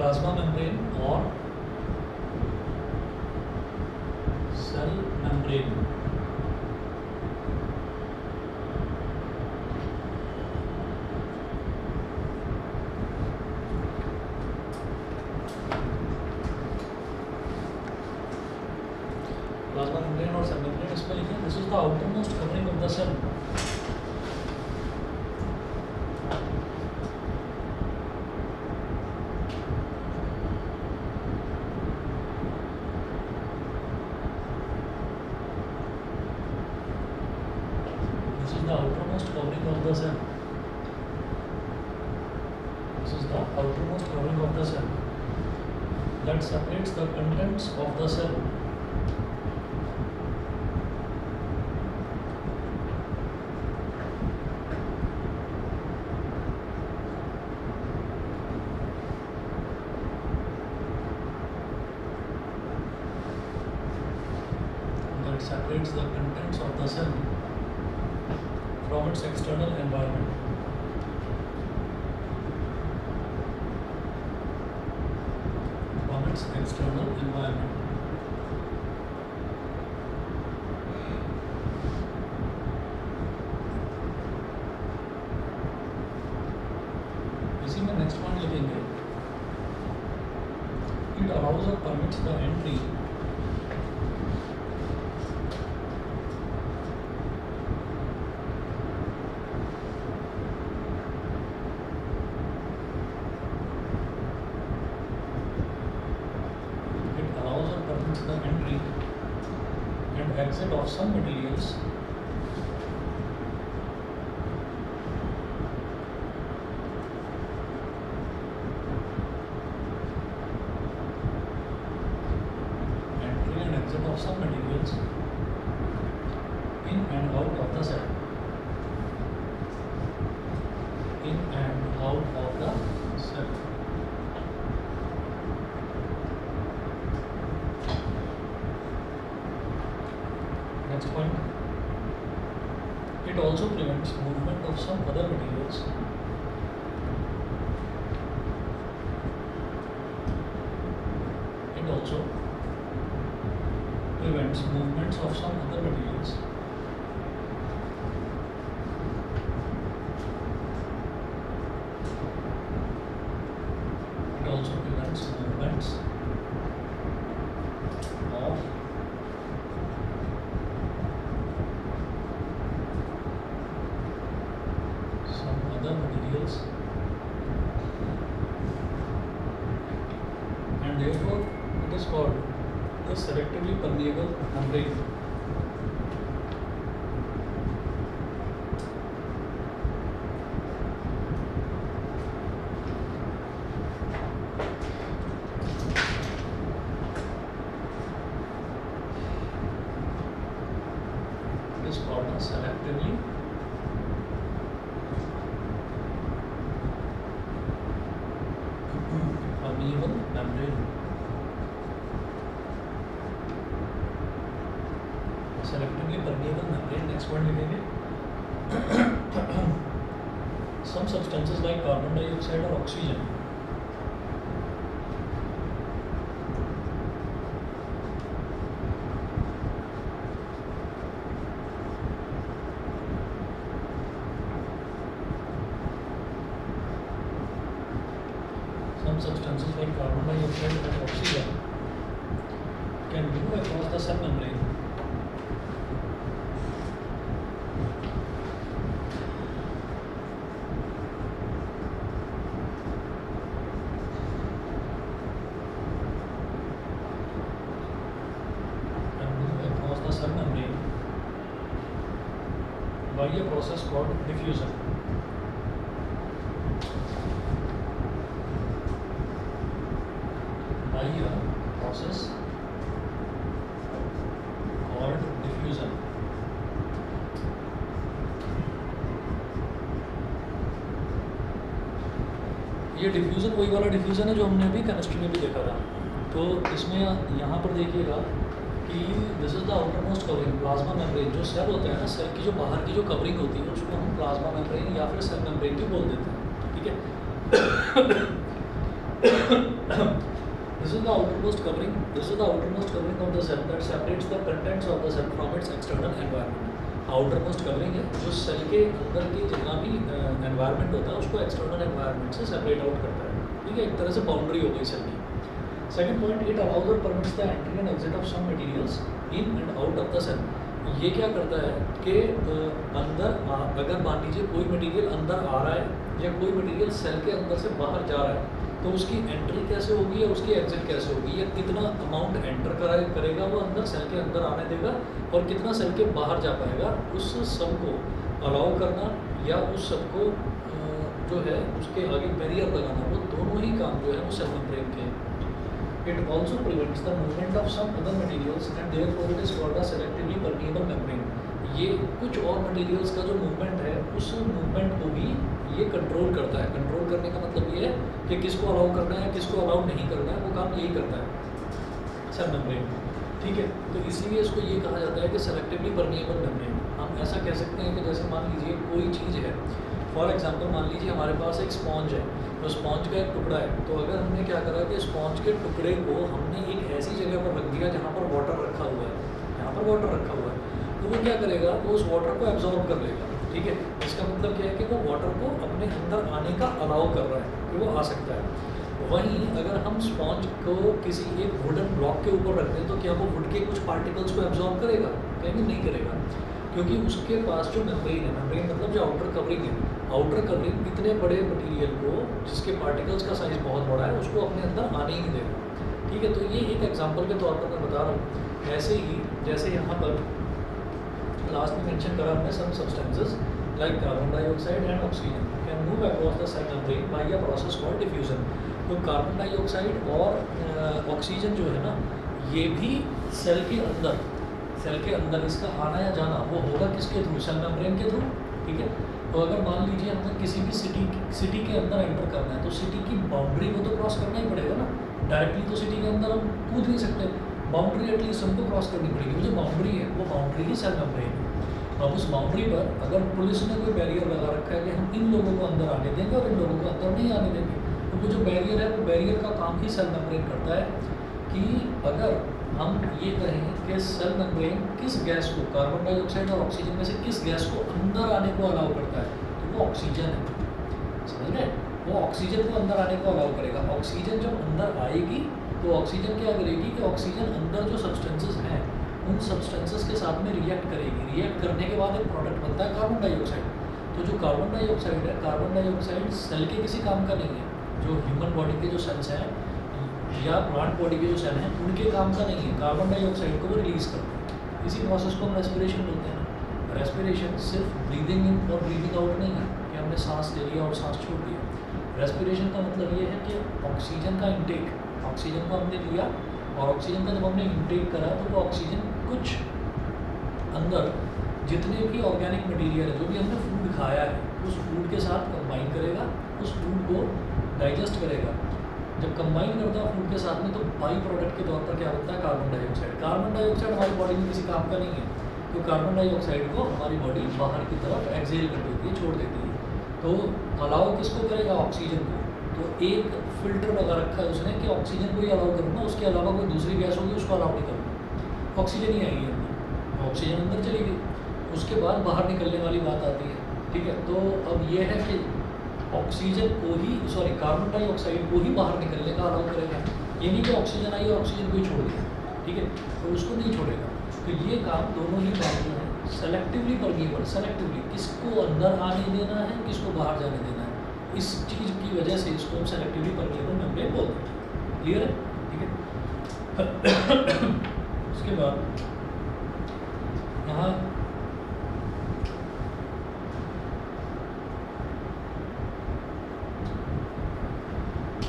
Plasma membrane और cell membrane. Plasma membrane और cell membrane इसमें लिखें, this is the outermost covering of the cell. This is the outermost covering of the cell. This is the outermost covering of the cell that separates the contents of the cell. That separates the contents of the cell from its external environment. From its external environment. इसी में next point लिखेंगे, it allows और permits the entry the entry and exit of some materials in and out of the cell. In and out of the cell. Next point. It also prevents movement of some other materials It also prevents movements of some other materials It also prevents movements of some other materials, and therefore it is called the selectively permeable membrane. It is called a selectively permeable membrane. Selectively permeable membrane. Next one लिखेंगे. Some substances like carbon dioxide or oxygen and oxygen can move across the cell membrane. By a process called diffusion. By a process called diffusion. ये diffusion वही वाला diffusion है जो हमने अभी chemistry में भी देखा था। तो इसमें यहाँ पर देखिएगा कि this is the outermost covering plasma membrane. जो सेल होता है ना, सेल की जो बाहर की जो कवरिंग होती है उसको हम प्लाज्मा मेम्ब्रेन या फिर सेल मेम्ब्रेन भी बोल देते हैं, ठीक है। This is the outermost covering. This is the outermost covering of the cell that separates the contents of the cell from its external environment. Outermost covering है जो सेल के अंदर की जितना भी एनवायरनमेंट होता है उसको एक्सटर्नल एनवायरनमेंट से सेपरेट आउट करता है. ठीक है, एक तरह से बाउंड्री हो गई सेल की. सेकंड पॉइंट, इट अलाउज और permits the entry and exit of some materials in and out of the cell. ये क्या करता है कि अंदर अगर मान लीजिए कोई मटेरियल अंदर आ रहा है या कोई मटेरियल सेल के अंदर से बाहर जा रहा है तो उसकी एंट्री कैसे होगी या उसकी एग्जिट कैसे होगी, या कितना अमाउंट एंटर करेगा वो अंदर सेल के अंदर आने देगा और कितना सेल के बाहर जा पाएगा, उस सब को अलाउ करना या उस सब को जो है उसके आगे बैरियर लगाना, वो दोनों ही काम जो है वो सेल मेम्ब्रेन के हैं. It also prevents the movement of some other materials and therefore it is called a selectively permeable membrane. ये कुछ और मटेरियल्स का जो मूवमेंट है उस मूवमेंट को भी ये कंट्रोल करता है. कंट्रोल करने का मतलब ये है कि किसको अलाउ करना है किसको अलाउ नहीं करना है, वो काम यही करता है सेल मेम्ब्रेन. ठीक है, तो इसीलिए इसको ये कहा जाता है कि सेलेक्टिवली परमिएबल मेम्ब्रेन. हम ऐसा कह सकते हैं कि जैसे मान लीजिए कोई चीज़ है, फॉर एग्जांपल मान लीजिए हमारे पास एक स्पॉन्ज है, तो स्पॉन्ज का एक टुकड़ा है, तो अगर हमने क्या करा कि स्पॉन्ज के टुकड़े को हमने एक ऐसी जगह पर रख दिया जहाँ पर वाटर रखा हुआ है, यहाँ पर वाटर रखा हुआ है, तो वो क्या करेगा, वो उस वाटर को एब्जॉर्ब कर लेगा. ठीक है, इसका मतलब क्या है कि वो वाटर को अपने अंदर आने का अलाउ कर रहा है कि वो आ सकता है. वहीं अगर हम स्पॉन्ज को किसी एक वुडन ब्लॉक के ऊपर रख दें तो क्या वो वुड के कुछ पार्टिकल्स को एब्जॉर्ब करेगा? कहेंगे नहीं करेगा, क्योंकि उसके पास जो मेम्ब्रेन है, मेम्ब्रेन मतलब जो आउटर कवरिंग है, आउटर कवरिंग इतने बड़े मटेरियल को जिसके पार्टिकल्स का साइज़ बहुत बड़ा है उसको अपने अंदर आने ही नहीं देगा. ठीक है, तो ये एक एग्जांपल के तौर पर मैं बता रहा हूँ. ऐसे ही जैसे यहाँ पर लास्ट में मेंशन करा हमने, some substances like carbon dioxide and oxygen can move across the cell membrane by a process called diffusion. तो कार्बन डाइऑक्साइड और ऑक्सीजन जो है ना, ये भी सेल के अंदर इसका आना या जाना वो होगा किसके थ्रू? सेल मेम्ब्रेन के थ्रू. ठीक है, तो अगर मान लीजिए हमें किसी भी सिटी के अंदर एंटर करना है तो सिटी की बाउंड्री को तो क्रॉस करना ही पड़ेगा ना. डायरेक्टली तो सिटी के अंदर हम कूद नहीं सकते, बाउंड्री एटलीस्ट हमको क्रॉस करनी पड़ेगी. वो जो बाउंड्री है वो बाउंड्री ही सेल मेम्ब्रेन है. अब उस बाउंड्री पर अगर पुलिस ने कोई बैरियर लगा रखा है कि हम इन लोगों को अंदर आने देंगे और इन लोगों को अंदर नहीं आने देंगे, तो वो जो बैरियर है वो बैरियर का काम ही सेल मेम्ब्रेन करता है कि अगर हम ये कहें कि सेल मेम्ब्रेन किस गैस को, कार्बन डाइऑक्साइड और ऑक्सीजन में से किस गैस को अंदर आने को अलाउ करता है, तो वो ऑक्सीजन है. समझ गए? वो ऑक्सीजन को अंदर आने को अलाउ करेगा. ऑक्सीजन जब अंदर आएगी तो ऑक्सीजन क्या करेगी कि ऑक्सीजन अंदर जो सब्सटेंसेस हैं उन सब्सटेंसेस के साथ में रिएक्ट करेगी. रिएक्ट करने के बाद एक प्रोडक्ट बनता है कार्बन डाइऑक्साइड. तो जो कार्बन डाइऑक्साइड है, कार्बन डाइऑक्साइड सेल के किसी काम का नहीं है. जो ह्यूमन बॉडी के जो सेल्स हैं या प्लांट बॉडी के जो सेल हैं उनके काम का नहीं है. कार्बन डाइऑक्साइड को वो रिलीज़ करते हैं. इसी प्रोसेस को हम रेस्पिरेशन बोलते हैं. रेस्पिरेशन सिर्फ ब्रीदिंग इन और ब्रीदिंग आउट नहीं है कि हमने सांस ले लिया और सांस छोड़ दिया. रेस्पिरेशन का मतलब ये है कि ऑक्सीजन का इंटेक, ऑक्सीजन को हमने लिया और ऑक्सीजन का जब हमने इंटेक करा तो वो ऑक्सीजन कुछ अंदर जितने भी ऑर्गेनिक मटेरियल है, जो भी हमने फूड खाया है, उस फूड के साथ कंबाइन करेगा, उस फूड को डाइजेस्ट करेगा. जब कंबाइन करता है फूड के साथ में तो बाई प्रोडक्ट के तौर पर क्या बनता है? Carbon dioxide. कार्बन डाइऑक्साइड हमारी बॉडी में किसी काम का नहीं है, तो कार्बन डाइऑक्साइड को हमारी बॉडी बाहर की तरफ एक्सेल कर देती है, छोड़ देती है. तो अलाउ किसको करेगा? ऑक्सीजन को. तो एक फिल्टर लगा रखा है उसने कि ऑक्सीजन को ही अलाउ करूँगा, उसके अलावा कोई दूसरी गैस होगी उसको अलाउ नहीं करूँगा. ऑक्सीजन ही आएगी अंदर, ऑक्सीजन अंदर चली गई. उसके बाद बाहर निकलने वाली बात आती है. ठीक है, तो अब ये है कि ऑक्सीजन को ही, कार्बन डाइऑक्साइड को ही बाहर निकलने का अलाउ करेगा. ये नहीं कि ऑक्सीजन आई और ऑक्सीजन को ही छोड़ दिया. ठीक है, तो उसको नहीं छोड़ेगा. तो ये काम दोनों ही काम जो है सेलेक्टिवली परमिएबल, सेलेक्टिवली किसको अंदर आने देना है, किसको बाहर जाने देना है, इस चीज़ की वजह से इसको हम सेलेक्टिवली परमिएबल मेम्ब्रेन बोलते हैं. क्लियर है? ठीक है. उसके बाद यहाँ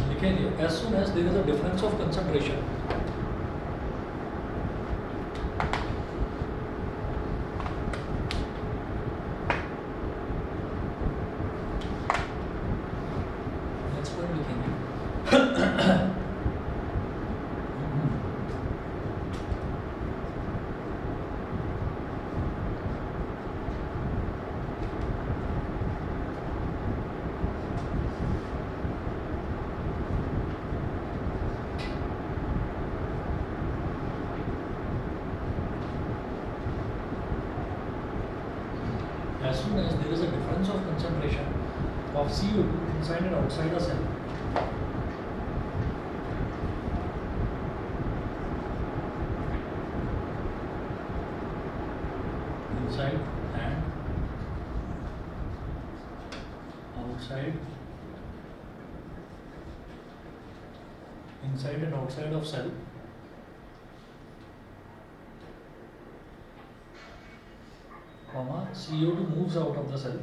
लिखेंगे as soon as there is a difference of concentration. Next point लिखेंगे soon as there is a difference of concentration of CO2 inside and outside a cell, inside and outside, inside and outside of cell, comma, CO2 moves out of the cell.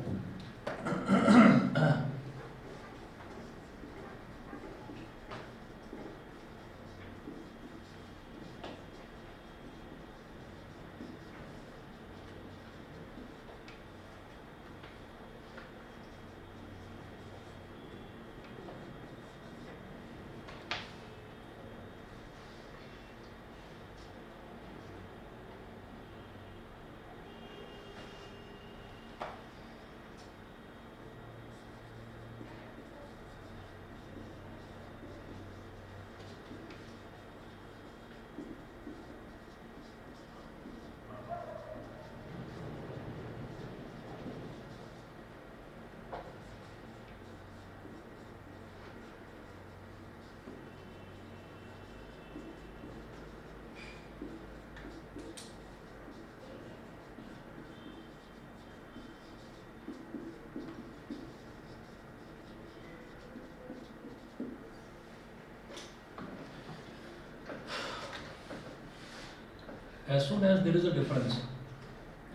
As soon as there is a difference,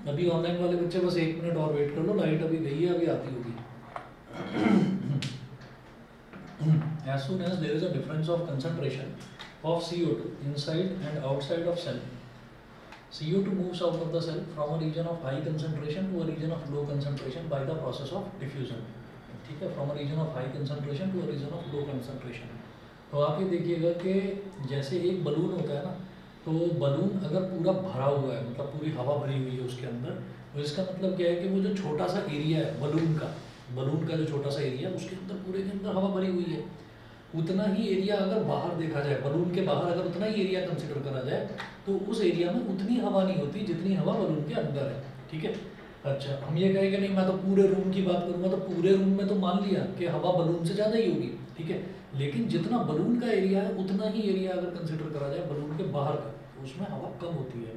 अभी online वाले बच्चे बस 1 minute और wait कर लो, light अभी गई है, अभी आती होगी. As soon as there is a difference of concentration of CO2 inside and outside of cell, CO2 moves out of the cell from a region of high concentration to a region of low concentration by the process of diffusion. ठीक है, from a region of high concentration to a region of low concentration. तो आप ये देखिएगा कि जैसे एक balloon होता है ना, तो बलून अगर पूरा भरा हुआ है, मतलब पूरी हवा भरी हुई है उसके अंदर, तो इसका मतलब क्या है कि वो जो छोटा सा एरिया है बलून का जो छोटा सा एरिया है उसके अंदर, पूरे के अंदर हवा भरी हुई है. उतना ही एरिया अगर बाहर देखा जाए, बलून के बाहर अगर उतना ही एरिया कंसिडर करा जाए, तो उस एरिया में उतनी हवा नहीं होती जितनी हवा बलून के अंदर है. ठीक है. अच्छा, हम ये कहेंगे नहीं मैं तो पूरे रूम की बात करूँगा, तो पूरे रूम में तो मान लिया कि हवा बलून से ज़्यादा ही होगी. ठीक है, लेकिन जितना बलून का एरिया है उतना ही एरिया अगर कंसिडर करा जाए बलून के बाहर का, तो उसमें हवा कम होती है.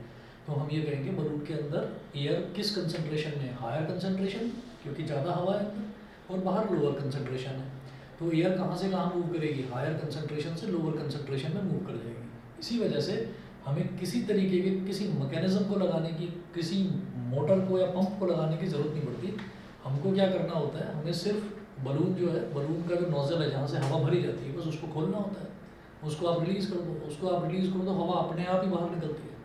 तो हम ये कहेंगे बलून के अंदर एयर किस कंसंट्रेशन में, हायर कंसंट्रेशन, क्योंकि ज़्यादा हवा है अंदर, और बाहर लोअर कंसंट्रेशन है. तो एयर कहाँ से कहाँ मूव करेगी, हायर कंसंट्रेशन से लोअर कंसंट्रेशन में मूव कर जाएगी. इसी वजह से हमें किसी तरीके के किसी मैकेनिज्म को लगाने की, किसी मोटर को या पंप को लगाने की ज़रूरत नहीं पड़ती. हमको क्या करना होता है, हमें सिर्फ बलून जो है, बलून का जो नोजल है जहाँ से हवा भरी जाती है, बस उसको खोलना होता है, उसको आप रिलीज़ कर दो, हवा अपने आप ही बाहर निकलती है.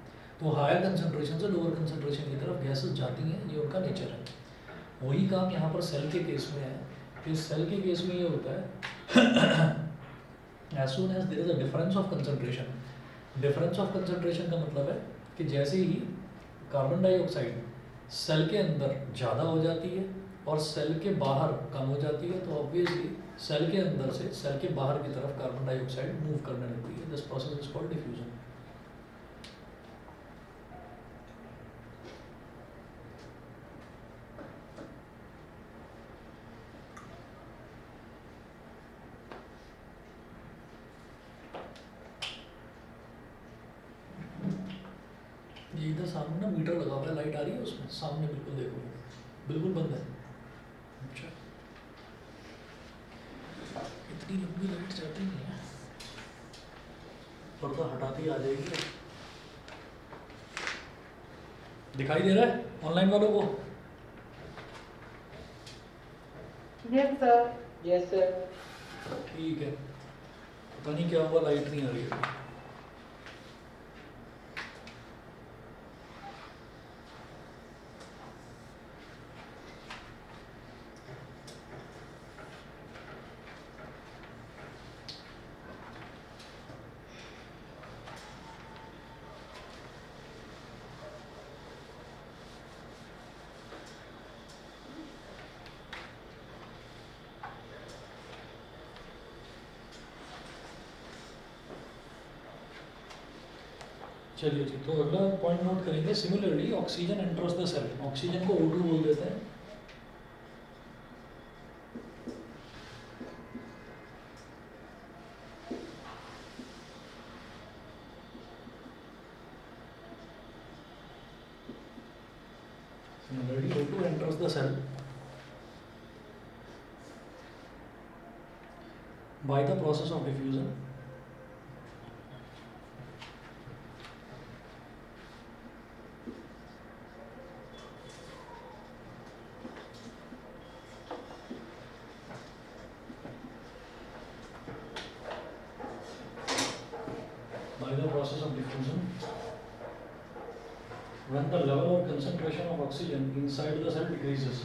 तो हायर कंसंट्रेशन से लोअर कंसंट्रेशन की तरफ गैसेस जाती हैं, ये उनका नेचर है. वही काम यहाँ पर सेल के केस में है. कि सेल के केस में ये होता है as soon as there is a difference of concentration. Difference of concentration का मतलब है कि जैसे ही कार्बन डाइऑक्साइड सेल के अंदर ज़्यादा हो जाती है और सेल के बाहर कम हो जाती है, तो ऑब्वियसली सेल के अंदर से सेल के बाहर की तरफ कार्बन डाइऑक्साइड मूव करने लगती है. This process is called diffusion. ये इधर सामने ना मीटर लगा हुआ है, लाइट आ रही है उसमें सामने, बिल्कुल देखो, बिल्कुल बंद है. अच्छा, इतनी लंबी लाइट जाती नहीं है, पर्दा हटाती आ जाएगी. दिखाई दे रहा है ऑनलाइन वालों को? Yes sir. Yes sir. ठीक है, पता नहीं क्या हुआ, लाइट नहीं आ रही है. चलिए जी, तो अगला पॉइंट नोट करेंगे. Similarly oxygen enters the cell. Oxygen को O2 बोल देते हैं. cell by the process of diffusion when the level or concentration of oxygen inside the cell decreases.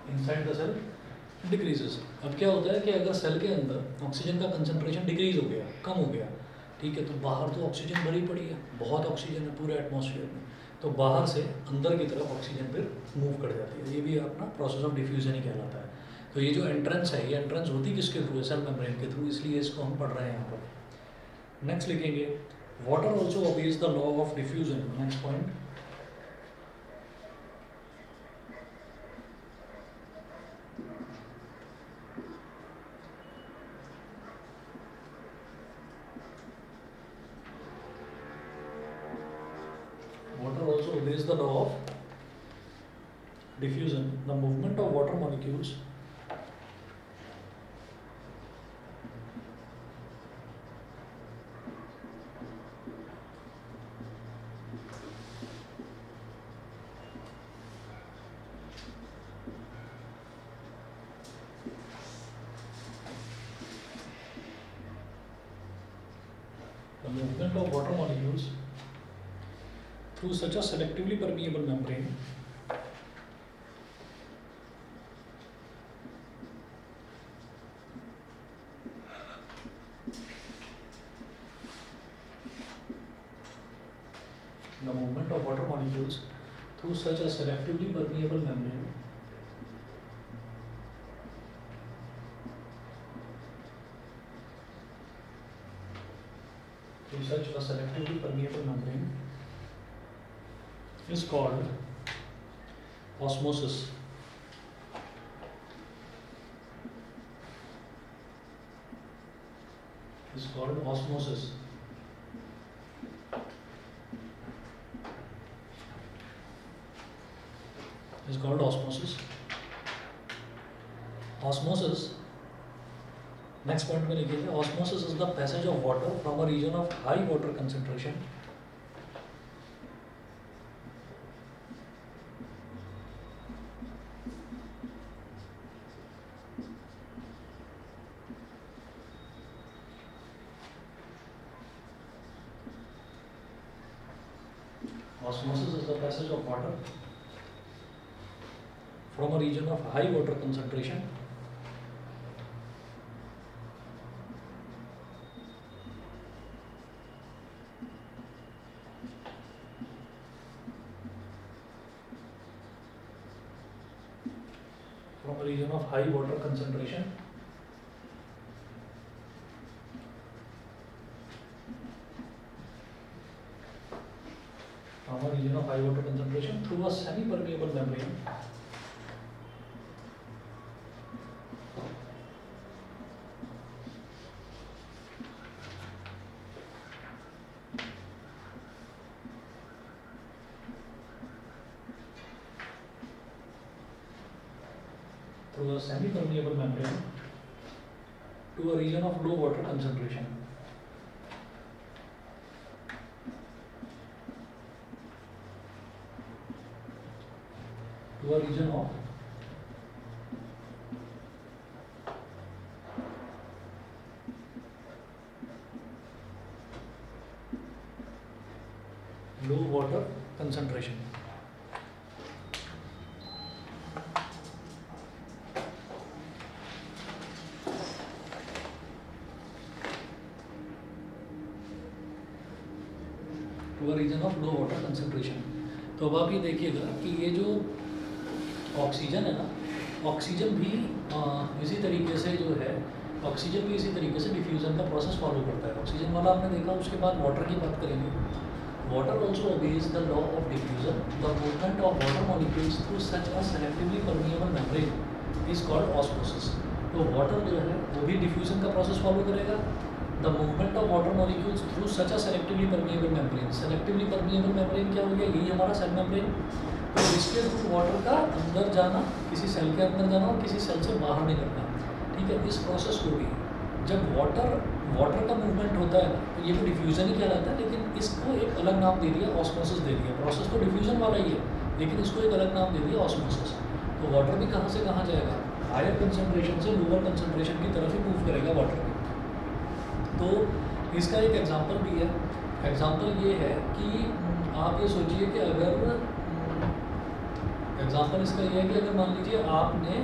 Inside the cell decreases. अब क्या होता है कि अगर सेल के अंदर ऑक्सीजन का कंसंट्रेशन डिक्रीज हो गया, कम हो गया, ठीक है, तो बाहर तो ऑक्सीजन भरी पड़ी है, बहुत ऑक्सीजन है पूरे एटमॉस्फेयर में, तो बाहर से अंदर की तरफ ऑक्सीजन फिर मूव कर जाती है। ये भी अपना प्रोसेस ऑफ डिफ्यूजन ही कहलाता है। तो ये जो एंट्रेंस है, ये एंट्रेंस होती किसके थ्रू है? सेल मेम्ब्रेन के थ्रू, इसलिए इसको हम पढ़ रहे हैं यहाँ पर। नेक्स्ट लिखेंगे, water also obeys the law of diffusion. Next point, water also obeys the law of diffusion. The movement of water molecules through such a selectively permeable membrane the movement of water molecules through such a selectively permeable membrane is called osmosis. Is called osmosis. Is called osmosis. Osmosis. Next point में लिखिए, osmosis is the passage of water from a region of high water concentration Osmosis is the passage of water from a region of high water concentration through a semi-permeable membrane to a region of low water concentration. To a region of low water concentration. To a region of low water concentration. तो अब आप ये देखिएगा कि ये जो oxygen है ना, ऑक्सीजन भी इसी तरीके से जो है, ऑक्सीजन भी इसी तरीके से डिफ्यूज़न का प्रोसेस फॉलो करता है। ऑक्सीजन वाला आपने देखा, उसके बाद वाटर की बात करेंगे। Water also obeys the law of diffusion. The movement of water molecules through such a selectively permeable membrane is called osmosis. तो वाटर जो है वो भी डिफ्यूज़न का प्रोसेस फॉलो करेगा। The movement of water molecules through such a selectively permeable membrane. Selectively permeable membrane क्या हो गया, यही हमारा सेल मेम्ब्रेन। तो जिसके थ्रू वाटर का अंदर जाना, किसी सेल के अंदर जाना और किसी सेल से बाहर निकलना, ठीक है। इस प्रोसेस को भी जब वाटर का मूवमेंट होता है ना, तो ये भी डिफ्यूज़न ही कहलाता है, लेकिन इसको एक अलग नाम दे दिया, ऑस्मोसिस दे दिया। प्रोसेस तो डिफ्यूज़न वाला ही है, लेकिन इसको एक अलग नाम दे दिया, ऑस्मोसिस। तो वाटर भी कहाँ से कहाँ जाएगा, हायर कंसनट्रेशन से लोअर कंसनट्रेशन की तरफ ही मूव करेगा वाटर भी। तो इसका एक एग्जांपल भी है। एग्जांपल ये है कि आप ये सोचिए कि अगर एग्जांपल इसका ये है कि अगर मान लीजिए आपने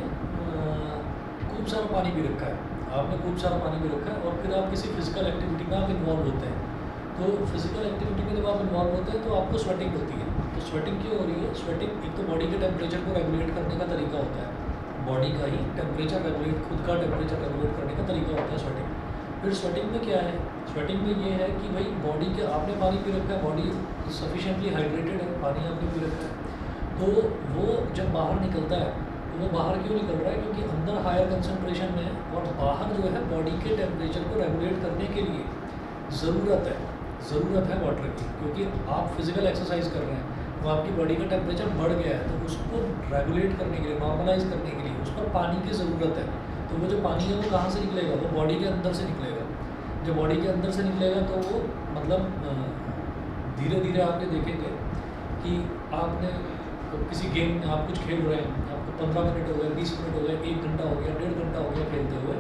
खूब सारा पानी पी रखा है, आपने खूब सारा पानी पी रखा है और फिर आप किसी फिजिकल एक्टिविटी में आप इन्वॉल्व होते हैं। तो फिजिकल एक्टिविटी में जब आप इन्वॉल्व होते हैं तो आपको स्वेटिंग होती है। तो स्वेटिंग क्यों हो रही है, स्वेटिंग एक तो बॉडी के टेम्परेचर को रेगुलेट करने का तरीका होता है, बॉडी का ही टेम्परेचर रेगुलेट, खुद का टेम्परेचर रेगुलेट करने का तरीका होता है स्वेटिंग। फिर स्वेटिंग में क्या है, स्वेटिंग में ये है कि भाई बॉडी के, आपने पानी पी रखा है, बॉडी सफिशिएंटली हाइड्रेटेड है, पानी आपने पी रखा है, तो वो जब बाहर निकलता है तो वो बाहर क्यों निकल रहा है, क्योंकि अंदर हायर कंसनट्रेशन में है और बाहर जो है बॉडी के टेम्परेचर को रेगुलेट करने के लिए ज़रूरत है वाटर की। क्योंकि आप फिजिकल एक्सरसाइज कर रहे हैं तो आपकी बॉडी का टेम्परेचर बढ़ गया है, तो उसको रेगुलेट करने के लिए, नॉर्मलाइज करने के लिए उस पर पानी की ज़रूरत है। तो वो जो पानी है वो कहाँ से निकलेगा, वो बॉडी के अंदर से निकलेगा। जब बॉडी के अंदर से निकलेगा तो वो मतलब धीरे धीरे आप ये देखेंगे कि आपने किसी गेम में आप कुछ खेल रहे हैं, आपको 15 मिनट हो गए, 20 मिनट हो गए, 1 घंटा हो गया, 1.5 घंटा हो गया खेलते हुए,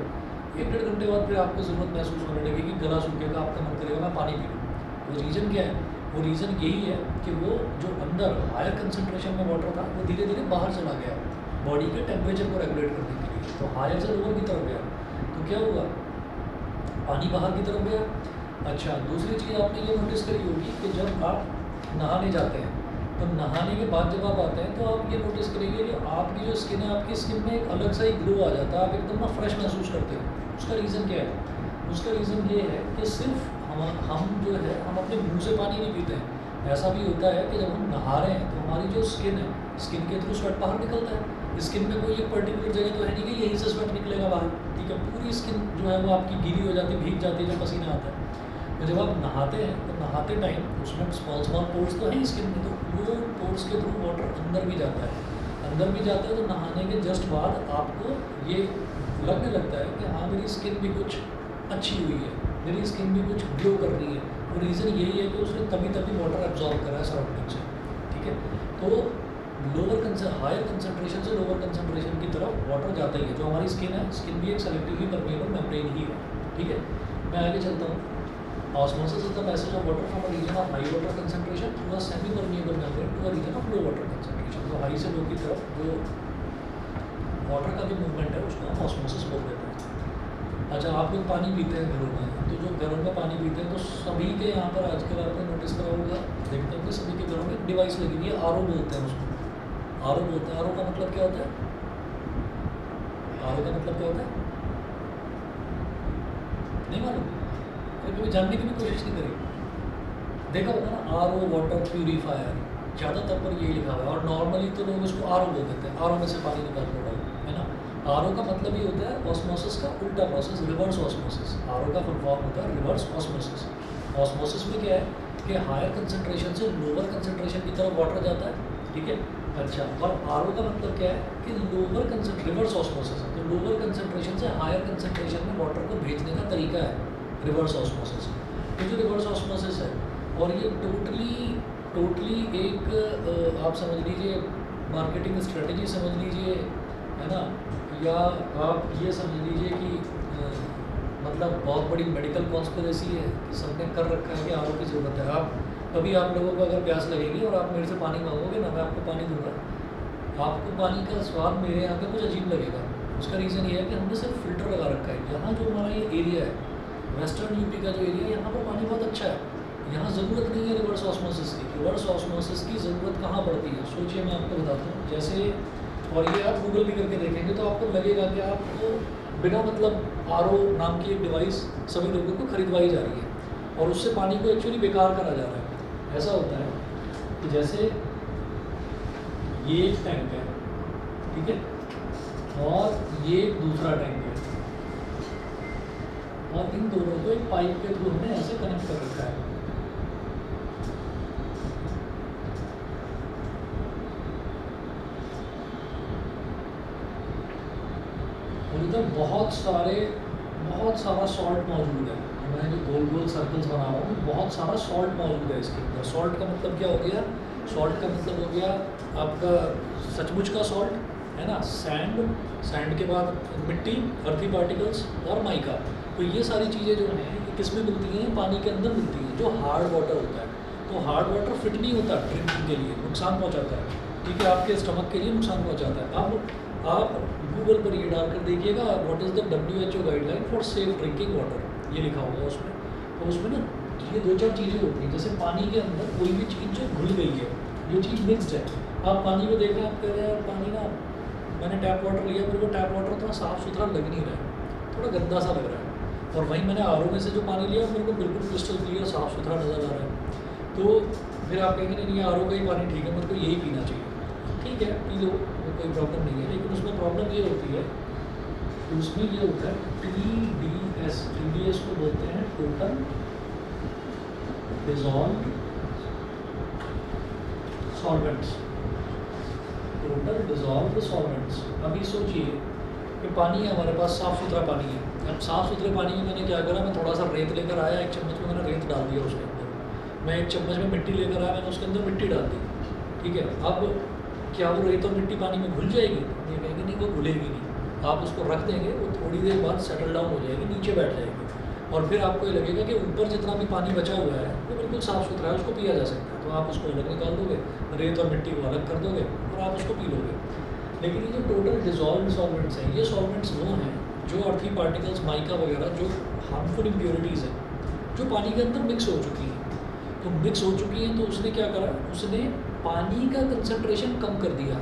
1-1.5 घंटे बाद फिर आपको ज़रूरत महसूस होने लगेगी, गला सूखेगा, आपका मन करेगा मैं पानी पी लूँ। वो रीज़न क्या है, वो रीज़न यही है कि वो जो अंदर हायर कंसनट्रेशन में वाटर था वो धीरे धीरे बाहर चला गया बॉडी के टेम्परेचर को रेगुलेट करने के लिए। तो हायर से लोअर की तरफ गया, तो क्या हुआ, पानी बाहर की तरफ गया। अच्छा, दूसरी चीज़ आपने ये नोटिस करी होगी कि जब आप नहाने जाते हैं तो नहाने के बाद जब आप आते हैं तो आप ये नोटिस करेंगे कि आपकी जो स्किन है, आपकी स्किन में एक अलग सा ही ग्लो आ जाता है, आप एकदम ना फ्रेश महसूस करते हो। उसका रीज़न क्या है, उसका रीज़न ये है कि सिर्फ हम जो है हम अपने मुंह से पानी नहीं पीते हैं। ऐसा भी होता है कि जब हम नहा रहे हैं तो हमारी जो स्किन है, स्किन के थ्रू स्वेट बाहर निकलता है। स्किन में कोई एक पर्टिकुलर जगह तो है नहीं कि यहीं से स्वेट निकलेगा बाहर, ठीक है। पूरी स्किन जो है वो आपकी गीली हो जाती है, भीग जाती है जब पसीना आता है। तो जब आप नहाते हैं तो नहाते टाइम उसमें स्मॉल पोर्स तो हैं स्किन में, तो वो पोर्स के थ्रू वाटर अंदर भी जाता है, तो नहाने के जस्ट बाद आपको ये लगने लगता है कि हाँ मेरी स्किन भी कुछ अच्छी हुई है, मेरी स्किन भी कुछ ग्लो कर रही है। वो रीज़न यही है कि उसने तभी वाटर एब्जॉर्ब करा है सराउंडिंग से, ठीक है। तो हायर कंसनट्रेशन से लोअर कंसनट्रेशन की तरफ वाटर जाता ही है। जो हमारी स्किन है, स्किन भी एक सेलेक्टिवली परमेबल मेम्ब्रेन ही है, ठीक है। मैं आगे चलता हूँ। Osmosis is the passage of water from a region of high water concentration to a semi-permeable membrane to a region of low water concentration. तो हाई से लो की तरफ जो वाटर का भी मूवमेंट है उसको हम ऑस्मोसिस बोल देते हैं। अच्छा, आप लोग पानी पीते हैं घरों में, तो जो घरों में पानी पीते हैं तो सभी के यहाँ पर आजकल आपने नोटिस करा होगा, देखते हैं कि सभी के घरों में एक डिवाइस लगी हुई है, आरओ बोलते हैं उसको। आरओ बोलते हैं। आरओ का मतलब क्या होता है, आरओ का मतलब क्या होता है, नहीं मालूम, कभी जानने की भी कोशिश नहीं करी। देखा होगा ना, आरओ वाटर प्यूरीफायर, ज़्यादातर पर यही लिखा हुआ है। और नॉर्मली तो लोग उसको आरओ बोल देते हैं, आरओ में से पानी निकाल के डालो, है ना। आरओ का मतलब ये होता है ऑस्मोसिस का उल्टा प्रोसेस, रिवर्स ऑस्मोसिस। आरओ का फुल फॉर्म होता है रिवर्स ऑस्मोसिस। ऑस्मोसिस में क्या है कि हायर कंसनट्रेशन से लोअर कंसनट्रेशन की तरफ वाटर जाता है, ठीक है। अच्छा, और आरओ का मतलब क्या है कि रिवर्स ऑस्मोसिस है, तो लोअर कंसनट्रेशन से हायर कंसनट्रेशन में वाटर को भेजने का तरीका है रिवर्स ऑस्मोसिस। तो जो रिवर्स ऑस्मोसिस है, और ये टोटली एक आप समझ लीजिए मार्केटिंग स्ट्रेटजी समझ लीजिए, है ना, या आप ये समझ लीजिए कि मतलब बहुत बड़ी मेडिकल कॉन्स्पिरेसी है कि सबने कर रखा है कि आरओ की ज़रूरत है। आप लोगों को अगर प्यास लगेगी और आप मेरे से पानी मांगोगे ना, मैं आपको पानी दूंगा, आपको पानी का स्वाद मेरे यहाँ पे कुछ अजीब लगेगा। उसका रीज़न ये है कि हमने सिर्फ फ़िल्टर लगा रखा है। यहाँ जो हमारा ये एरिया है, वेस्टर्न यूपी का जो एरिया है, यहाँ पर पानी बहुत अच्छा है, यहाँ ज़रूरत नहीं है रिवर्स ऑस्मोसिस की। रिवर्स ऑस्मोसिस की ज़रूरत कहाँ पड़ती है, सोचिए, मैं आपको बताता हूँ। जैसे और ये आप गूगल भी करके देखेंगे तो आपको लगेगा कि आपको बिना मतलब आरओ नाम की एक डिवाइस सभी लोगों को खरीदवाई जा रही है और उससे पानी को एक्चुअली बेकार करा जा रहा है। ऐसा होता है कि जैसे ये एक टैंक है, ठीक है, और ये एक दूसरा टैंक है, और इन दोनों को एक पाइप के थ्रू हमने ऐसे कनेक्ट कर रखा है। और इधर बहुत सारा सॉल्ट मौजूद है। मैं जो गोल गोल सर्कल्स बना रहा हूँ बहुत सारा सॉल्ट मौजूद है इसके अंदर। सॉल्ट का मतलब क्या हो गया? सॉल्ट का मतलब हो गया आपका सचमुच का सॉल्ट, है ना, सैंड के बाद मिट्टी, अर्थी पार्टिकल्स और माइका। तो ये सारी चीज़ें जो हैं ये किस में मिलती हैं? पानी के अंदर मिलती हैं, जो हार्ड वाटर होता है। तो हार्ड वाटर फिट नहीं होता ड्रिंकिंग के लिए, नुकसान पहुँचाता है, ठीक है, आपके स्टमक के लिए नुकसान पहुँचाता है। अब आप गूगल पर ये डाल कर देखिएगा what is the WHO guideline for safe drinking water, ये लिखा होगा उसमें। तो उसमें ना ये 2-4 चीज़ें होती हैं, जैसे पानी के अंदर कोई भी चीज़ जो घुल गई है, जो चीज़ मिक्सड है, आप पानी को देख रहे हैं, आप कह रहे हैं पानी ना, मैंने टैप वाटर लिया, मेरे को टैप वाटर थोड़ा साफ़ सुथरा लग नहीं रहा है, थोड़ा गंदा सा लग रहा है। और वहीं मैंने आरओ में से जो पानी लिया मेरे को बिल्कुल क्रिस्टल क्लियर साफ़ सुथरा नज़र आ रहा है। तो फिर आप कहेंगे नहीं आरओ का ही पानी ठीक है, मेरे को यही पीना चाहिए। ठीक है, पी लो, कोई प्रॉब्लम नहीं है। लेकिन उसमें प्रॉब्लम ये होती है कि उसमें ये होता है TDS को बोलते हैं total dissolve solvents. Total dissolve solvents. अभी सोचिए कि पानी है हमारे पास, साफ़ सुथरा पानी है। अब साफ़ सुथरे पानी में मैंने क्या करा, मैं थोड़ा सा रेत लेकर आया, एक चम्मच में मैंने रेत डाल दिया उसके अंदर। मैं एक चम्मच में मिट्टी लेकर आया, मैंने उसके अंदर मिट्टी डाल दी, ठीक है। अब क्या वो रेत और मिट्टी पानी में घुल जाएगी? ये कहेंगे नहीं, वो घुलेगी नहीं। आप उसको रख देंगे, वो थोड़ी देर बाद सेटल डाउन हो जाएगी, नीचे बैठ जाएगी, और फिर आपको ये लगेगा कि ऊपर जितना भी पानी बचा हुआ है वो बिल्कुल साफ़ सुथरा है, उसको पिया जा सकता है। तो आप उसको अलग निकाल दोगे, रेत और मिट्टी को अलग कर दोगे और आप उसको पी लोगे। लेकिन ये जो टोटल डिजॉल्व सॉल्वेंट्स हैं, ये सॉल्वेंट्स वो हैं जो अर्थी पार्टिकल्स, माइका वगैरह, जो हार्मफुल इम्प्योरिटीज़ हैं, जो पानी के अंदर मिक्स हो चुकी हैं। तो मिक्स हो चुकी हैं तो उसने क्या करा, उसने पानी का कंसंट्रेशन कम कर दिया,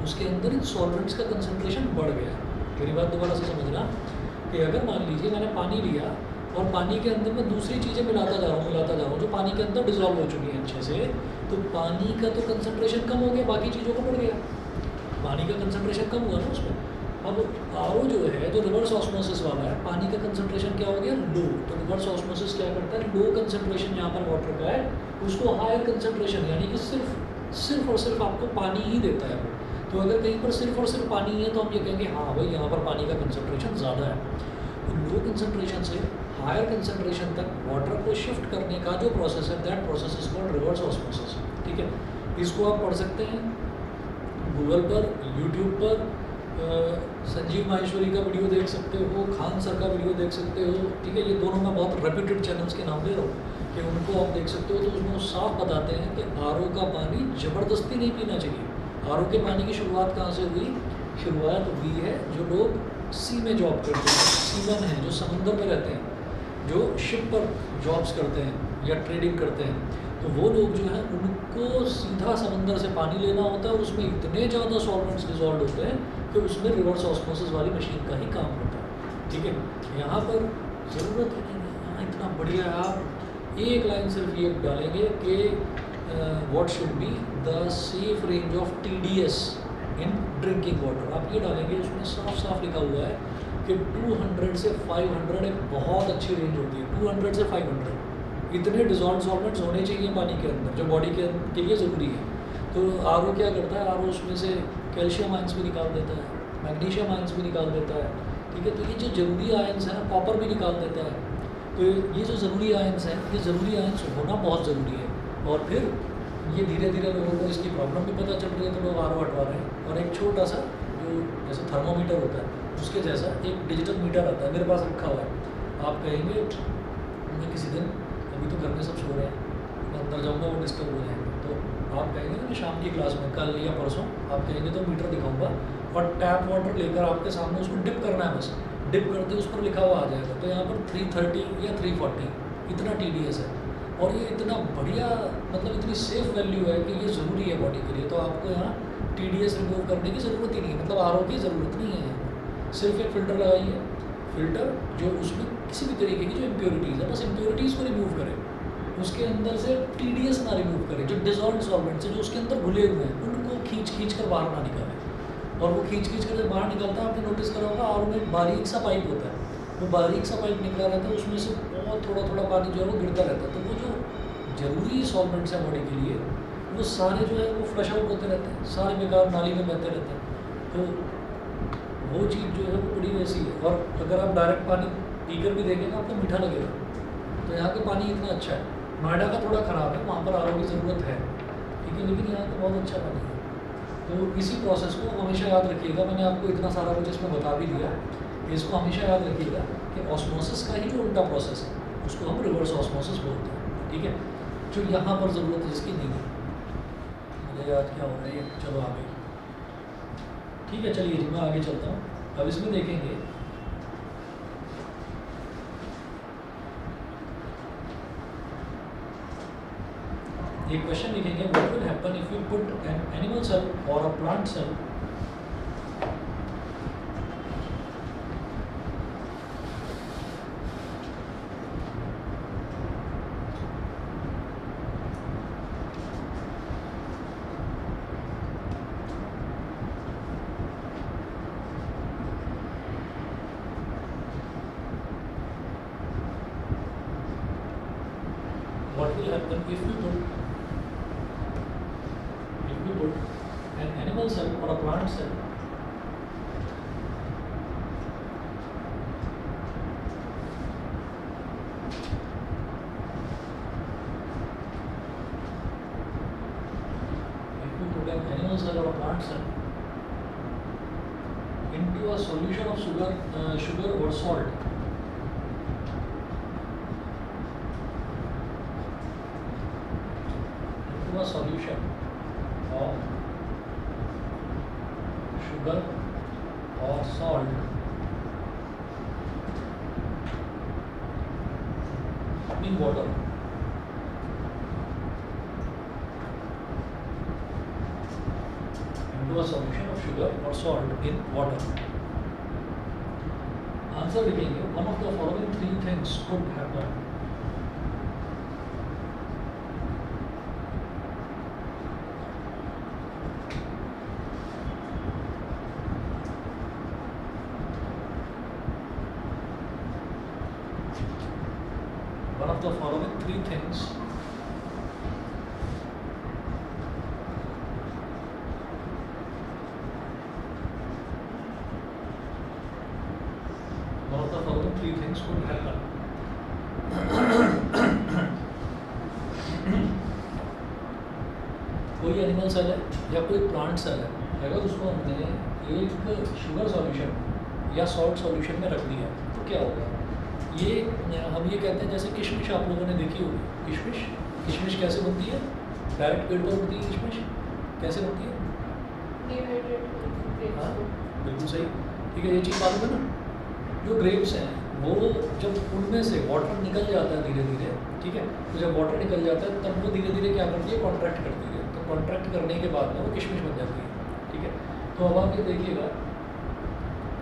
उसके अंदर इन सॉल्वेंट्स का कंसंट्रेशन बढ़ गया। मेरी बात दोबारा से समझना कि अगर मान लीजिए मैंने पानी लिया और पानी के अंदर मैं दूसरी चीज़ें मिलाता जा रहा हूँ जो पानी के अंदर डिजॉल्व हो चुकी हैं अच्छे से, तो पानी का तो कंसंट्रेशन कम हो गया, बाकी चीज़ों का बढ़ गया। पानी का कंसंट्रेशन कम हुआ ना उसमें। अब आरओ जो है, जो रिवर्स ऑस्मोसिस वाला है, पानी का कंसंट्रेशन क्या हो गया? लो। तो रिवर्स ऑस्मोसिस क्या करता है? लो कंसंट्रेशन जहाँ पर वाटर का है उसको हायर कंसंट्रेशन, यानी कि सिर्फ और सिर्फ आपको पानी ही देता है वो। तो अगर कहीं पर सिर्फ और सिर्फ पानी है तो हम ये कहेंगे हाँ भाई यहाँ पर पानी का कंसंट्रेशन ज़्यादा है। तो लो कंसंट्रेशन से हायर कंसंट्रेशन तक वाटर को शिफ्ट करने का जो प्रोसेस है, that process is called reverse osmosis, ठीक है। इसको आप पढ़ सकते हैं गूगल पर, यूट्यूब पर, संजीव माहेश्वरी का वीडियो देख सकते हो, खान सर का वीडियो देख सकते हो, ठीक है। ये दोनों मैं बहुत रेप्यूटेड चैनल्स के नाम ले रहा हूँ कि उनको आप देख सकते हो। तो उसमें वो साफ बताते हैं कि आरओ का पानी ज़बरदस्ती नहीं पीना चाहिए। आरओ के पानी की शुरुआत कहाँ से हुई? शुरुआत हुई है जो लोग सी में जॉब करते हैं, सीमन हैं, जो समंदर में रहते हैं, जो शिप पर जॉब्स करते हैं या ट्रेडिंग करते हैं, तो वो लोग जो हैं उनको सीधा समंदर से पानी लेना होता है और उसमें इतने ज़्यादा सॉल्वेंट्स डिजॉल्व होते हैं कि उसमें रिवर्स ऑस्मोसिस वाली मशीन का ही काम होता है, ठीक है। यहाँ पर ज़रूरत है कि यहाँ इतना बढ़िया है, आप एक लाइन सिर्फ ये डालेंगे कि what should be the safe range of TDS in drinking water. आप ये डालेंगे, उसमें साफ साफ लिखा हुआ है कि 200 से 500 एक बहुत अच्छी रेंज होती है। 200 से 500 इतने डिजॉल्व सॉल्वेंट्स होने चाहिए पानी के अंदर जो बॉडी के लिए ज़रूरी है। तो आरओ क्या करता है? आरओ उसमें से कैल्शियम आयंस भी निकाल देता है, मैग्नीशियम आयंस भी निकाल देता है, ठीक है। तो ये जो ज़रूरी आयंस है ना, कॉपर भी निकाल देता है। तो ये जो ज़रूरी आयंस हैं, ये ज़रूरी आयंस होना बहुत ज़रूरी है। और फिर ये धीरे धीरे लोगों को इसकी प्रॉब्लम भी पता चल रही है, तो लोग आरओ हटवा रहे हैं। और एक छोटा सा जो जैसे थर्मोमीटर होता है उसके जैसा एक डिजिटल मीटर आता है, मेरे पास रखा हुआ है। आप कहेंगे मैं किसी दिन, अभी तो घर में सब सो रहे हैं, मैं अंदर जाऊँगा वो डिस्टर्ब हो जाएंगे, तो आप कहेंगे ना कि शाम की क्लास में कल या परसों आप कहेंगे तो मीटर दिखाऊंगा और टैप वाटर लेकर आपके सामने उसको डिप करना है, बस डिप करते उस पर लिखा हुआ आ जाएगा। तो यहाँ पर 330 या 340 इतना TDS है। और ये इतना बढ़िया मतलब इतनी सेफ वैल्यू है कि ये ज़रूरी है बॉडी के लिए। तो आपको यहाँ TDS रिमूव करने की ज़रूरत ही नहीं है, मतलब RO की ज़रूरत नहीं है यहाँ। सिर्फ एक फ़िल्टर लगाइए, फ़िल्टर जो उसमें किसी भी तरीके की जो इम्प्योरिटीज़ है बस इम्प्योरिटीज़ को रिमूव करे, उसके अंदर से TDS ना रिमूव करे। जो डिजॉल्व सॉल्वेंट्स हैं जो उसके अंदर घुले हुए हैं उनको खींच कर बाहर ना निकाले। और वो खींच कर जब बाहर निकलता है, आपने नोटिस करा होगा RO में एक बारीक सा पाइप होता है, वो बारीक सा पाइप निकला रहता है, उसमें से बहुत थोड़ा थोड़ा पानी जो है वो गिरता रहता है। तो वो जो ज़रूरी सॉल्वेंट्स हैं बॉडी के लिए वो सारे जो है वो फ्लश आउट होते रहते हैं, सारे बेकार नाली में बहते रहते हैं। तो वो चीज़ जो है वो बड़ी वैसी है। और अगर आप डायरेक्ट पानी पीकर भी देखें ना आपको मीठा लगेगा। तो यहाँ का पानी इतना अच्छा है। नोएडा का थोड़ा ख़राब है, वहाँ पर RO की ज़रूरत है, ठीक है, लेकिन यहाँ का बहुत अच्छा पानी है। तो इसी प्रोसेस को हमेशा याद रखिएगा। मैंने आपको इतना सारा कुछ इसमें बता भी दिया, इसको हमेशा याद रखिएगा कि ऑस्मोसिस का ही जो उल्टा प्रोसेस है उसको हम रिवर्स ऑस्मोसिस बोलते हैं, ठीक है, जो यहाँ पर ज़रूरत है इसकी नहीं है। मुझे याद क्या हो रहा है ये, चलो आगे, ठीक है, चलिए जी मैं आगे चलता हूँ। अब इसमें देखेंगे एक क्वेश्चन लिखेंगे, what will happen if you put an animal cell और a plant cell what will happen if we put an animal cell or a plant cell or a plant cell into a solution of sugar or salt, a solution of sugar or salt in water. Into a solution of sugar or salt in water. Answer लिखेंगे, one of the following three things could happen. One of the following three things could happen. कोई animal cell है या कोई plant cell है, अगर उसको हमने एक शुगर सॉल्यूशन या सॉल्ट सॉल्यूशन में रख दिया तो क्या होगा? ये हम ये कहते हैं, जैसे किशमिश आप लोगों ने देखी होगी। किशमिश कैसे बनती है? डायरेक्ट पेड़ पर बनती है किशमिश। कैसे बनती है? हाँ बिल्कुल सही, ठीक है, ये चीज़ मालूम है ना। जो ग्रेप्स हैं वो जब उनमें से वाटर निकल जाता है धीरे धीरे, ठीक है, तो जब वाटर निकल जाता है तब वो धीरे धीरे क्या करती है? कॉन्ट्रैक्ट करती है। तो कॉन्ट्रैक्ट करने के बाद में वो किशमिश बन जाती है, ठीक है। तो अब आप ये देखिएगा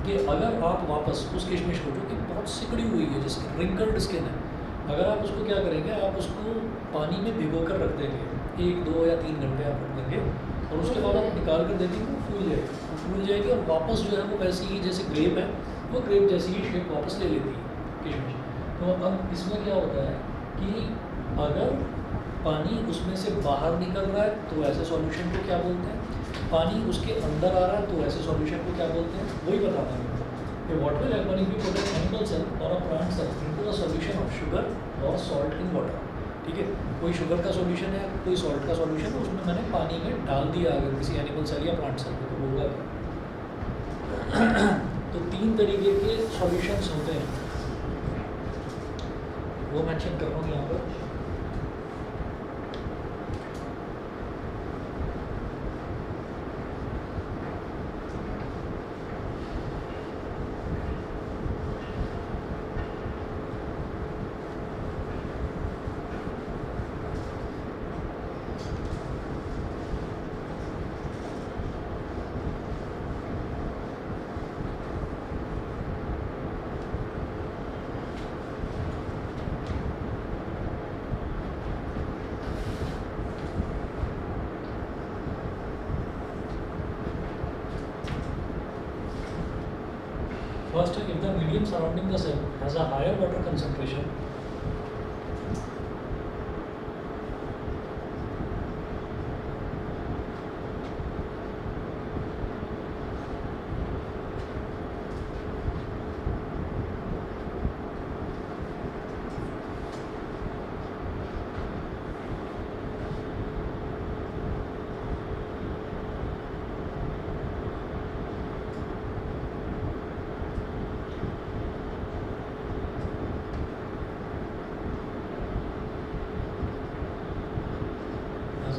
कि अगर आप वापस उस किशमिश को, जो कि बहुत सिकड़ी हुई है, जिसकी रिंकल्ड स्किन है, अगर आप उसको क्या करेंगे, आप उसको पानी में भिगो कर रख देंगे, 1, 2 या 3 घंटे आप रख देंगे, और उसके बाद आप निकाल कर देखेंगे वो फूल जाएगी और वापस जो है वो वैसी ही, जैसे ग्रेप है वो ग्रेप जैसी ही शेप वापस ले लेती है किशमिश। तो अब इसमें क्या होता है कि अगर पानी उसमें से बाहर निकल रहा है तो ऐसे सॉल्यूशन को क्या बोलते हैं, पानी उसके अंदर आ रहा है तो ऐसे सॉल्यूशन को क्या बोलते हैं, वही बताना है कि what will happen if you put an animal cell और a plant cell into a solution of sugar और सॉल्ट इन वाटर। ठीक है, कोई शुगर का सॉल्यूशन है, कोई सॉल्ट का सॉल्यूशन है, उसमें मैंने पानी में डाल दिया अगर किसी एनिमल सेल या प्लांट सेल को, तो होगा तो 3 तरीके के सॉल्यूशंस होते हैं, वो मेंशन कर रहा हूँ यहाँ पर। First, if the medium surrounding the cell has a higher water concentration,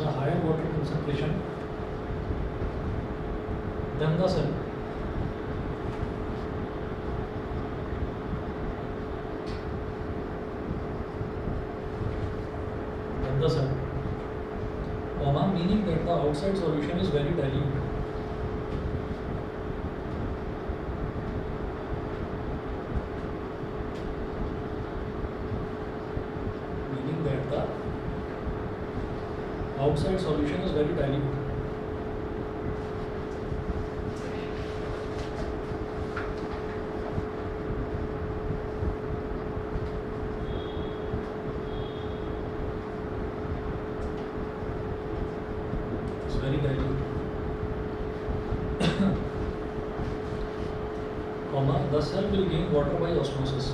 a higher water concentration than the cell, meaning that the outside solution is very dilute. Meaning that the outside solution is very dilute. It's very dilute. The cell will gain water by osmosis.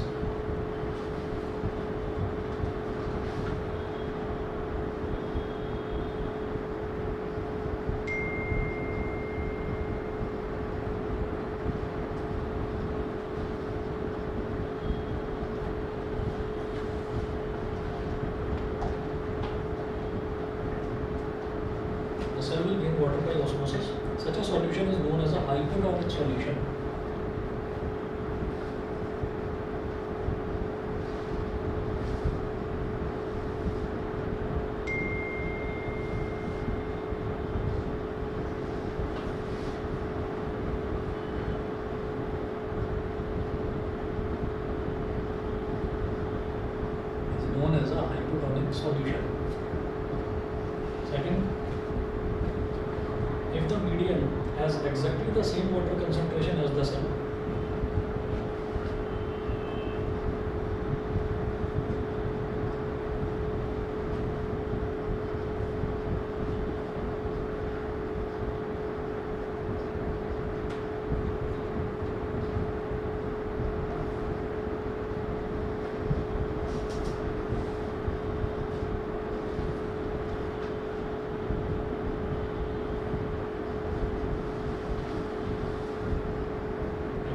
The cell will gain water by osmosis. Such a solution is known as a hypotonic solution. It's known as a hypotonic solution. Second, if the medium has exactly the same water concentration as the cell,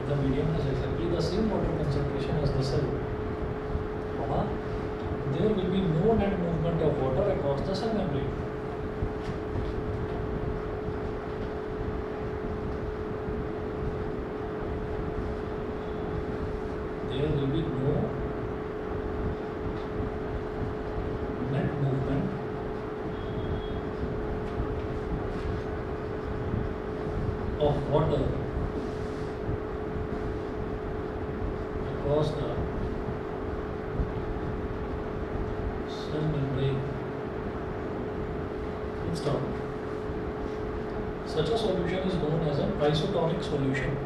the medium has exactly the same water concentration as the cell, there will be no net movement of water across the cell membrane. There will be no net movement of water across the cell membrane. Instead, such a solution is known as an isotonic solution.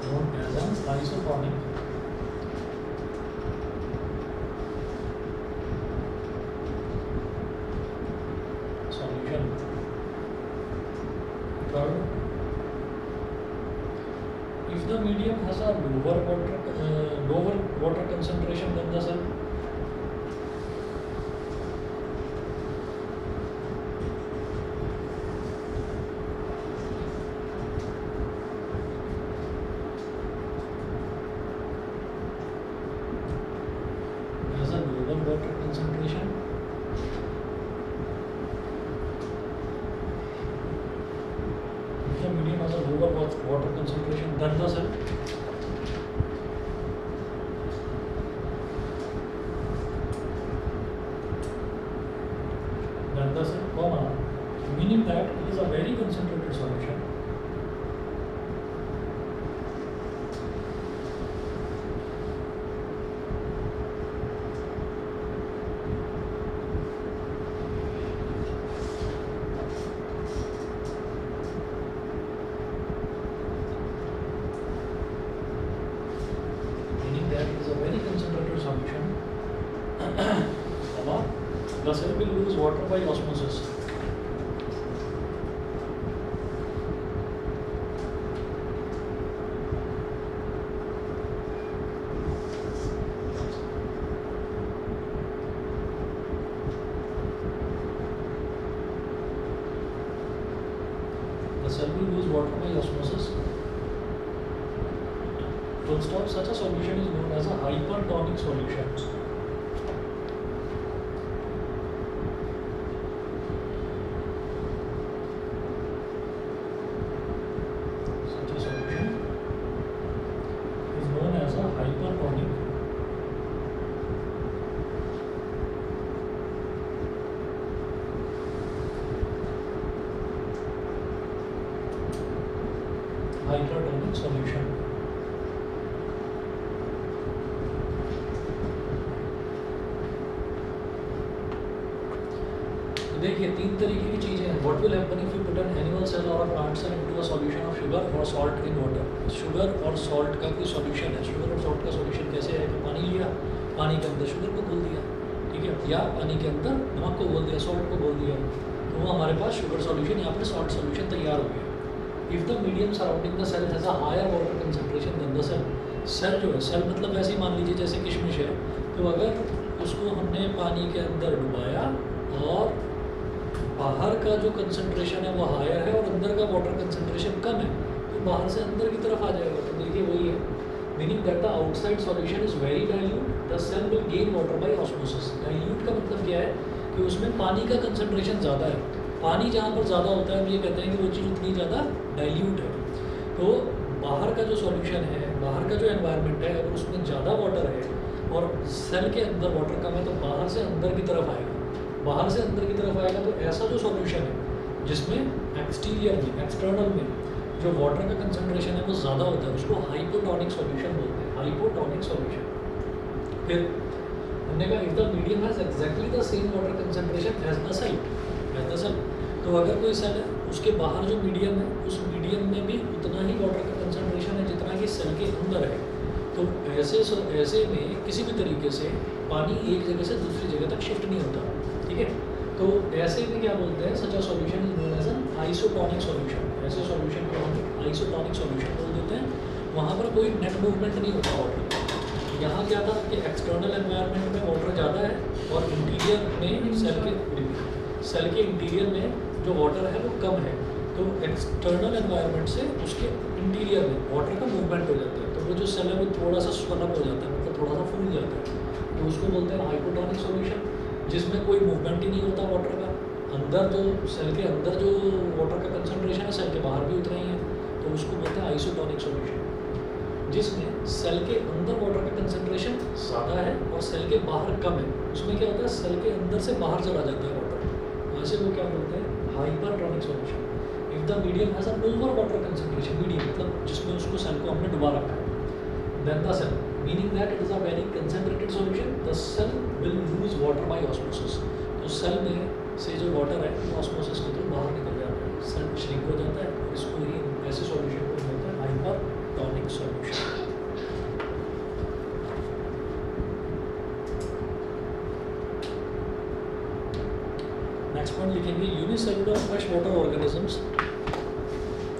Known as an isotonic solution. Third, if the medium has a lower water concentration than the cell, has a lower water concentration, if the medium has a lower water concentration than the cell, meaning that it is a very concentrated solution. The cell will lose water by osmosis. The cell will lose water by osmosis. Full stop. Such a solution is known as a hypertonic solution. Such a solution is known as a hypertonic solution. देखिए तीन तरीके की चीज़ें हैं. What will happen if you put an animal cell और a plant cell into a solution of sugar और salt in water. Sugar और salt का कोई सॉल्यूशन है. शुगर और सॉल्ट का सॉल्यूशन कैसे है कि पानी लिया, पानी के अंदर शुगर को घोल दिया, ठीक है, या पानी के अंदर नमक को घोल दिया, सॉल्ट को घोल दिया, तो वो हमारे पास शुगर सॉल्यूशन या फिर सॉल्ट सॉल्यूशन तैयार हो गया. If the medium surrounding the cell has a higher water concentration than the cell. Cell जो है, सेल मतलब वैसे ही मान लीजिए जैसे किशमिश है, तो अगर उसको हमने पानी के अंदर डुबाया और बाहर का जो कंसंट्रेशन है वो हायर है और अंदर का वाटर कंसंट्रेशन कम है, तो बाहर से अंदर की तरफ आ जाएगा. तो देखिए वही है, meaning that the outside solution is very dilute, the cell will gain water by osmosis. Dilute का मतलब क्या है कि उसमें पानी का कंसंट्रेशन ज़्यादा है. पानी जहाँ पर ज़्यादा होता है हम ये कहते हैं कि वो चीज़ उतनी ज़्यादा डाइल्यूट है. तो बाहर का जो सॉल्यूशन है, बाहर का जो एनवायरनमेंट है, अगर उसमें ज़्यादा वाटर है और सेल के अंदर वाटर कम है, तो बाहर से अंदर की तरफ आएगा. बाहर से अंदर की तरफ आएगा तो ऐसा जो सॉल्यूशन है जिसमें एक्सटीरियर में, एक्सटर्नल में जो वाटर का कंसंट्रेशन है वो ज़्यादा होता है, उसको हाइपोटोनिक सॉल्यूशन बोलते हैं. Hypotonic solution. फिर हमने कहा if the medium has exactly the same water concentration as the cell. तो अगर कोई सेल है उसके बाहर जो मीडियम है, उस मीडियम में भी उतना ही वाटर का कंसंट्रेशन है जितना कि सेल के अंदर है, तो ऐसे में किसी भी तरीके से पानी एक जगह से दूसरी जगह तक शिफ्ट नहीं होता. ठीक है, तो ऐसे में क्या बोलते हैं, such a solution is known as an isotonic solution. ऐसे सॉल्यूशन को हम आइसोटोनिक सॉल्यूशन बोल देते हैं. वहाँ पर कोई नेट मूवमेंट नहीं होता वाटर. यहाँ क्या था कि एक्सटर्नल एनवायरनमेंट में वाटर ज़्यादा है और इंटीरियर में सेल के इंटीरियर में जो वाटर है वो कम है, तो एक्सटर्नल एनवायरनमेंट से उसके इंटीरियर में वाटर का मूवमेंट हो जाता है. तो वो जो सेल है वो थोड़ा सा स्वनप हो जाता है, मतलब थोड़ा सा फूल जाता है, तो उसको बोलते हैं हाइपोटोनिक सॉल्यूशन, जिसमें कोई मूवमेंट ही नहीं होता वाटर का. अंदर जो सेल के अंदर जो वाटर का कंसंट्रेशन है सेल के बाहर भी उतना ही है, तो उसको बोलते हैं आइसोटोनिक सॉल्यूशन. जिसमें सेल के अंदर वाटर का कंसंट्रेशन ज़्यादा है और सेल के बाहर कम है, उसमें क्या होता है सेल के अंदर से बाहर चला जाता है वाटर. वैसे वो क्या बोलते हैं, hypertonic solution. If the medium has a lower water concentration, medium मतलब जिसमें उसको सेल को हमने डुबा रखा है, then the cell, meaning that it is a very concentrated solution, the cell will lose water by osmosis. तो सेल में से जो वाटर है वो ऑस्मोसिस के थ्रू बाहर निकल जाता है, सेल श्रिंक हो जाता है. इसको ही ऐसे सॉल्यूशन को बोलते हैं हाइपरटोनिक सॉल्यूशन. नेक्स्ट पॉइंट लिखेंगे यूनिसेलुलर फ्रेश वाटर ऑर्गेनिजम्स.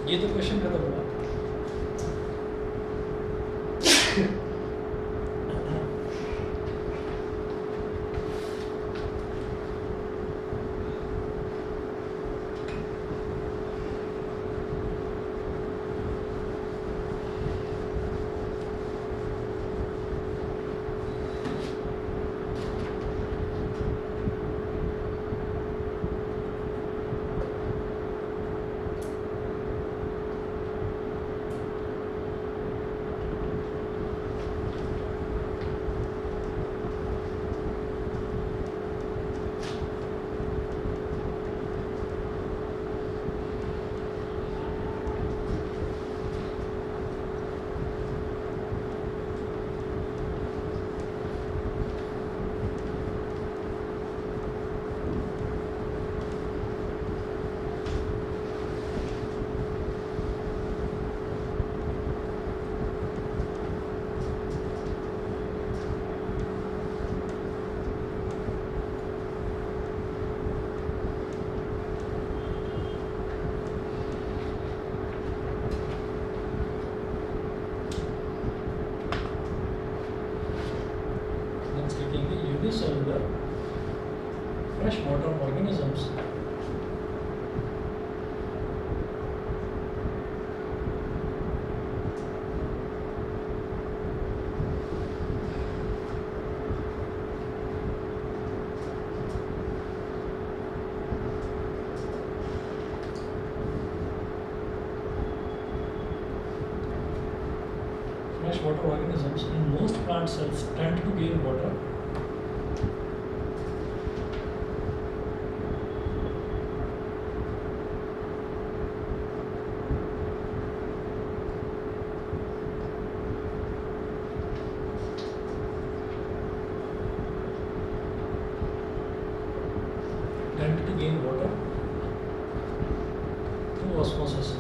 ये तो क्वेश्चन खत्म हुआ. water organisms in most plant cells tend to gain water through osmosis.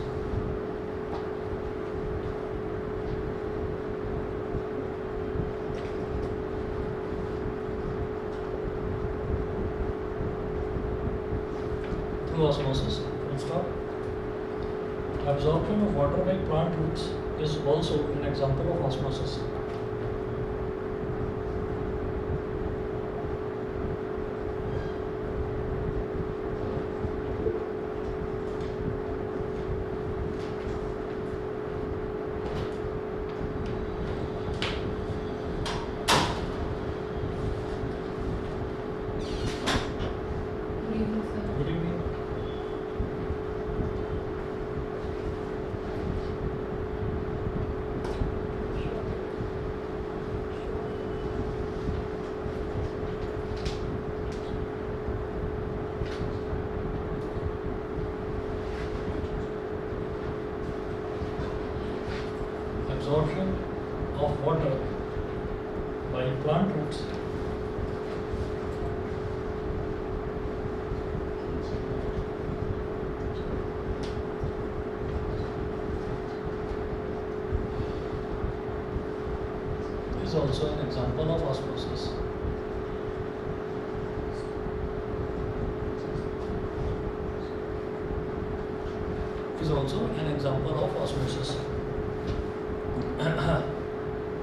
Through osmosis. Full stop. Absorption of water by plant roots is also an example of osmosis. Good evening. Absorption of water by plant roots is also an example of osmosis. Is also an example of osmosis.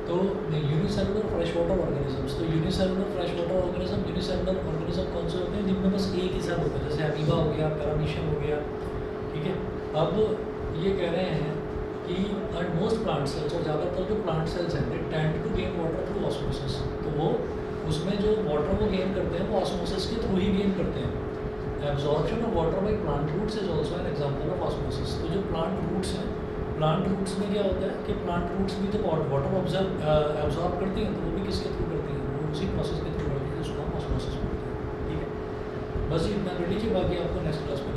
तो unicellular fresh water organisms, तो unicellular fresh water organism कौन से होते हैं जिनमें बस एक ही cell होता है, जैसे अमीबा हो गया, पैरामीशियम हो गया, ठीक है। अब ये कह रहे हैं कि मोस्ट प्लांट सेल्स और ज़्यादातर जो प्लांट सेल्स हैं they tend to gain water through osmosis, तो वो उसमें जो वाटर वो गेन करते हैं वो ऑस्मोसिस के थ्रू ही गेन करते हैं। Absorption of water by plant roots is also an example of osmosis. तो जो प्लांट रूट्स हैं, प्लांट रूट्स में क्या होता है कि प्लांट रूट्स भी तो वाटर एब्जॉर्ब करती हैं, तो वो भी किसके थ्रू करती हैं, वो उसी प्रोसेस के थ्रू करती है जिसको हम ऑस्मोसिस बोलते हैं, ठीक है। बस ये इतना कर लीजिए, बाकी आपको नेक्स्ट क्लास में